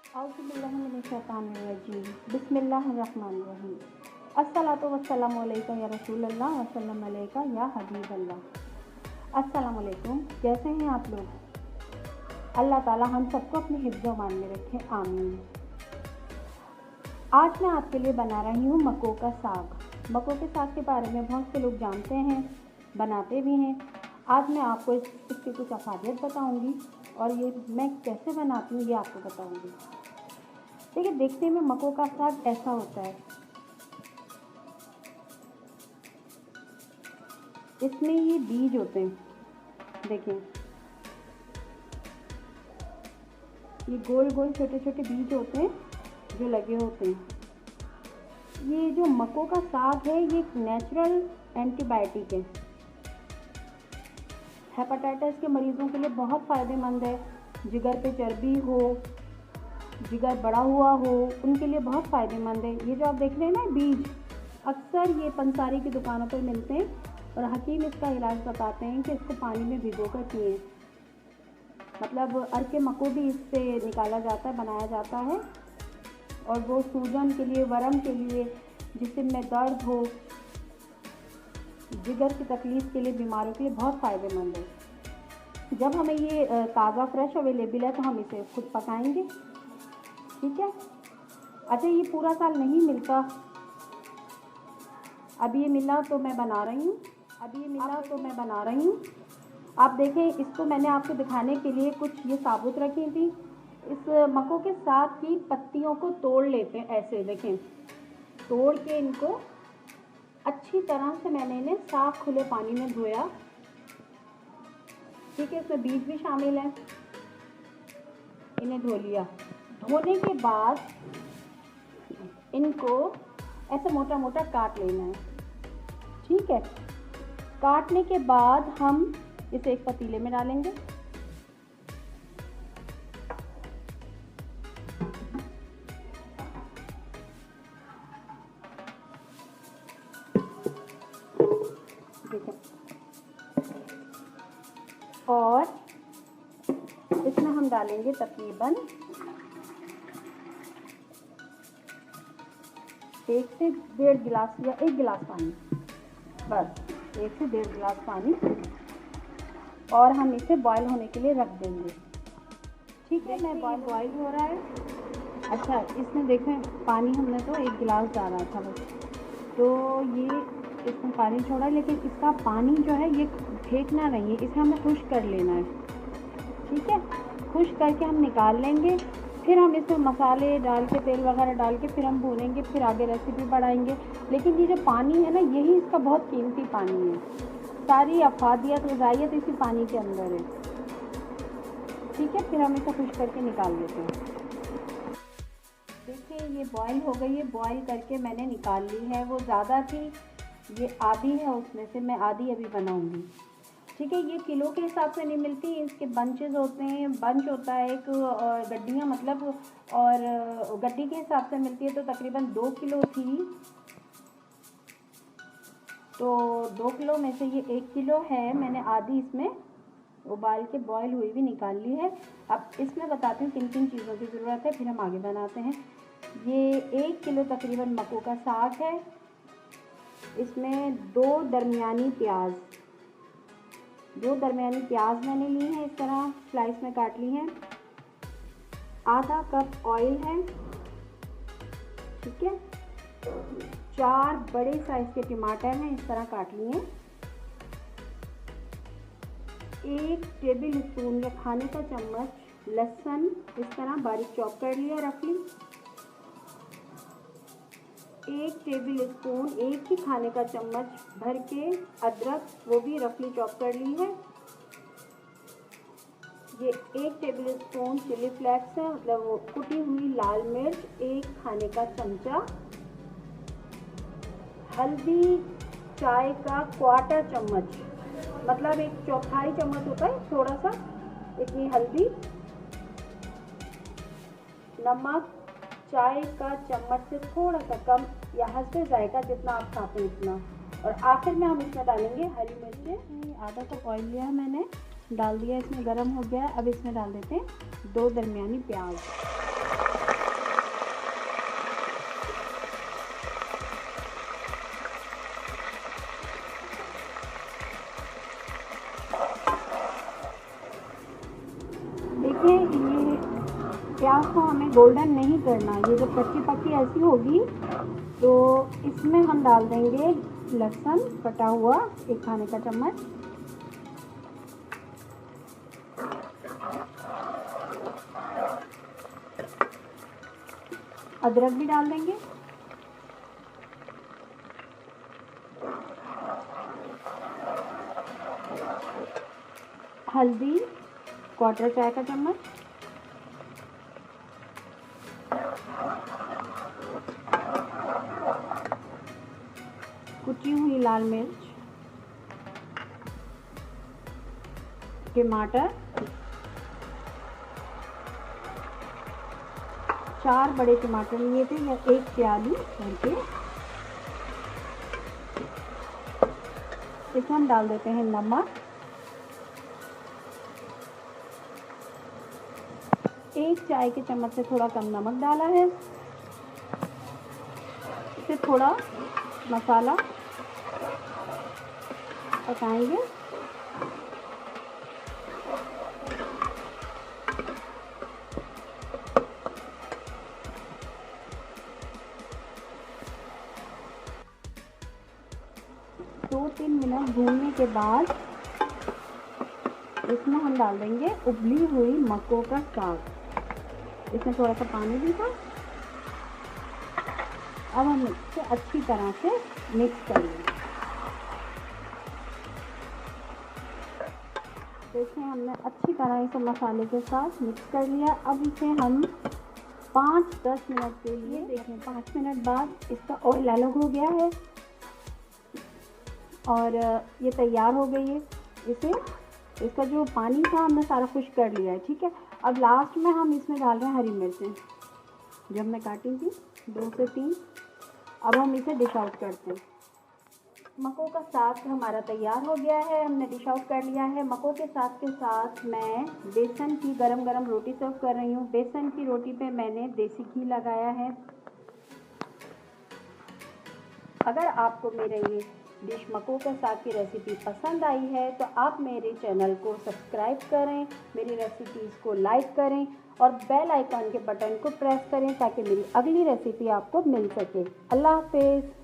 औज़ुबिल्लाहिमिनश्शैतानिर्रजीम बिस्मिल्लाहिर्रहमानिर्रहीम। अस्सलातु वस्सलामु अलैका या रसूलल्लाह वसल्लम अलैका या हबीबल्लाह। अस्सलामु अलैकुम। कैसे हैं आप लोग? अल्लाह ताला हम सबको अपने हिफ्ज़ मान में रखे, आमीन। आज मैं आपके लिए बना रही हूँ मक्कों का साग। मक्कों के साग के बारे में बहुत से लोग जानते हैं, बनाते भी हैं। आज मैं आपको इसकी कुछ अफादियत बताऊंगी और ये मैं कैसे बनाती हूँ ये आपको बताऊंगी। देखिए, देखने में मक्कों का साग ऐसा होता है। इसमें ये बीज होते हैं, देखें, ये गोल गोल छोटे छोटे बीज होते हैं जो लगे होते हैं। ये जो मक्कों का साग है ये एक नेचुरल एंटीबायोटिक है। हेपेटाइटिस के मरीज़ों के लिए बहुत फ़ायदेमंद है। जिगर पे चर्बी हो, जिगर बड़ा हुआ हो, उनके लिए बहुत फ़ायदेमंद है। ये जो आप देख रहे हैं ना बीज, अक्सर ये पंसारी की दुकानों पर मिलते हैं और हकीम इसका इलाज बताते हैं कि इसको पानी में भिगो कर पिएँ। मतलब अर्के मक्को भी इससे निकाला जाता है, बनाया जाता है। और वो सूजन के लिए, वर्म के लिए, जिस्म में दर्द हो, जिगर की तकलीफ़ के लिए, बीमारों के लिए बहुत फ़ायदेमंद है। जब हमें ये ताज़ा फ्रेश अवेलेबल है तो हम इसे खुद पकाएंगे, ठीक है। अच्छा, ये पूरा साल नहीं मिलता, अभी ये मिला तो मैं बना रही हूँ। आप देखें, इसको मैंने आपको दिखाने के लिए कुछ ये साबुत रखी थी। इस मक्कों के साग की पत्तियों को तोड़ लेते हैं, ऐसे देखें, तोड़ के इनको अच्छी तरह से मैंने इन्हें साफ खुले पानी में धोया, ठीक है। इसमें बीज भी शामिल हैं। इन्हें धो लिया। धोने के बाद इनको ऐसे मोटा मोटा काट लेना है, ठीक है। काटने के बाद हम इसे एक पतीले में डालेंगे। और इसमें हम डालेंगे तकरीबन 1 से 1.5 गिलास या 1 गिलास पानी, बस 1 से 1.5 गिलास पानी। और हम इसे बॉईल होने के लिए रख देंगे, ठीक है। मैं बॉईल हो रहा है। अच्छा, इसमें देखें, पानी हमने तो 1 गिलास डाला था बस, तो ये इसमें पानी छोड़ा, लेकिन इसका पानी जो है ये फेंकना नहीं है, इसे हमें खुश्क कर लेना है, ठीक है। खुश्क करके हम निकाल लेंगे। फिर हम इसमें मसाले डाल के, तेल वगैरह डाल के फिर हम भूनेंगे, फिर आगे रेसिपी बढ़ाएंगे। लेकिन ये जो पानी है ना, यही इसका बहुत कीमती पानी है। सारी अफादियत, ग़िज़ाइयत इसी पानी के अंदर है, ठीक है। फिर हम इसे खुश्क करके निकाल लेते हैं। देखिए, ये बॉईल हो गई है। बॉईल करके मैंने निकाल ली है। वो ज़्यादा थी, ये आधी है, उसमें से मैं आधी अभी बनाऊंगी, ठीक है। ये किलो के हिसाब से नहीं मिलती, इसके बंचेस होते हैं, बंच होता है एक, और गड्डियाँ मतलब, और गड्डी के हिसाब से मिलती है। तो तकरीबन 2 किलो थी, तो 2 किलो में से ये 1 किलो है। मैंने आधी इसमें उबाल के बॉईल हुई भी निकाल ली है। अब इसमें बताती हूँ किन किन चीज़ों की ज़रूरत है, फिर हम आगे बनाते हैं। ये 1 किलो तकरीबन मक्कों का साग है। इसमें 2 दरमियानी प्याज मैंने ली हैं, इस तरह स्लाइस में काट ली हैं। आधा कप ऑयल है, ठीक है। 4 बड़े साइज़ के टमाटर हैं, इस तरह काट लिए हैं। 1 टेबल स्पून या खाने का चम्मच लहसुन इस तरह बारीक चॉप कर लिया रफली। 1 टेबल स्पून, 1 ही खाने का चम्मच भर के अदरक, वो भी रफली चॉप कर ली है। ये 1 टेबल स्पून चिली फ्लेक्स है, मतलब वो कुटी हुई लाल मिर्च 1 खाने का चमचा। हल्दी चाय का 1/4 चम्मच, मतलब 1/4 चम्मच होता है, थोड़ा सा, इतनी हल्दी। नमक चाय का चम्मच से थोड़ा सा कम या हस्बे जायका, जितना आप खाते हैं इतना। और आखिर में हम इसमें डालेंगे हरी मिर्चें। आधा कप ऑयल लिया है मैंने, डाल दिया, इसमें गर्म हो गया। अब इसमें डाल देते हैं 2 दरमियानी प्याज। प्याज को हमें गोल्डन नहीं करना। ये जब कच्ची पक्की ऐसी होगी तो इसमें हम डाल देंगे लहसुन कटा हुआ 1 खाने का चम्मच, अदरक भी डाल देंगे, हल्दी 1/4 चाय का चम्मच, कुटी हुई लाल मिर्च, टमाटर, 4 बड़े टमाटर लिए थे या 1 प्याली करके। इसमें हम डाल देते हैं नमक, 1 चाय के चम्मच से थोड़ा कम नमक डाला है। इसे थोड़ा मसाला पकाएंगे। दो 3 मिनट भूनने के बाद इसमें हम डाल देंगे उबली हुई मक्कों का साग। इसमें थोड़ा सा पानी भी था। अब हम इसे अच्छी तरह से मिक्स करेंगे। देखिए हमने अच्छी तरह इसे मसाले के साथ मिक्स कर लिया। अब इसे हम 5-10 मिनट के लिए देखें। 5 मिनट बाद इसका ऑयल अलग हो गया है और ये तैयार हो गई है। इसका जो पानी था हमने सारा खुश्क कर लिया है। ठीक है, अब लास्ट में हम इसमें डाल रहे हैं हरी मिर्चें जो हमने काटी थी 2 से 3। अब हम इसे डिश आउट करते हैं। मक्कों का साग हमारा तैयार हो गया है, हमने डिश आउट कर लिया है। मक्कों के साग के साथ मैं बेसन की गरम गरम रोटी सर्व कर रही हूँ। बेसन की रोटी पे मैंने देसी घी लगाया है। अगर आपको मेरे ये डिश मक्कों के साग की रेसिपी पसंद आई है तो आप मेरे चैनल को सब्सक्राइब करें, मेरी रेसिपीज़ को लाइक करें और बेल आइकन के बटन को प्रेस करें ताकि मेरी अगली रेसिपी आपको मिल सके। अल्लाह हाफिज़।